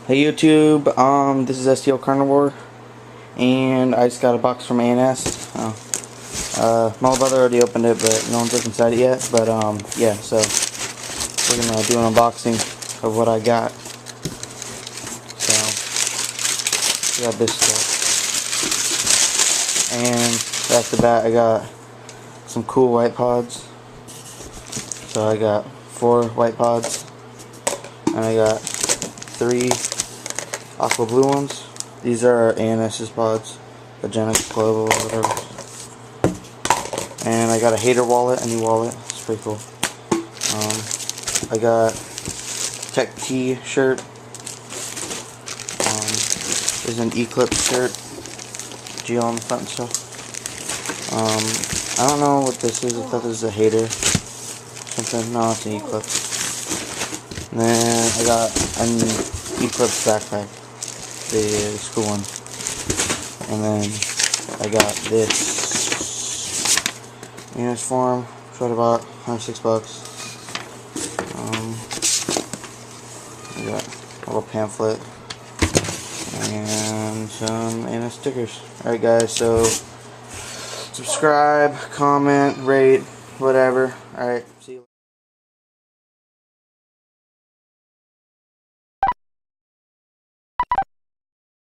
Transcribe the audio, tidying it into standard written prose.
Hey YouTube, this is STL Carnivore, and I just got a box from A&S. My brother already opened it, but no one's looked inside it yet. But yeah, so we're gonna do an unboxing of what I got. So we got this stuff, and right off the bat, I got some cool white pods. So I got 4 white pods, and I got 3 aqua blue ones. These are A&S's pods, the Genex Global or whatever. And I got a hater wallet, a new wallet. It's pretty cool. I got Tech T shirt. There's an Eclipse shirt, Geo on the front and stuff. I don't know what this is. I thought this was a hater something. No, it's an Eclipse. And then I got an Eclipse backpack, the school one. And then I got this uniform, showed about $106. I got a little pamphlet and some A&S stickers. Alright guys, so subscribe, comment, rate, whatever. Alright, see you later.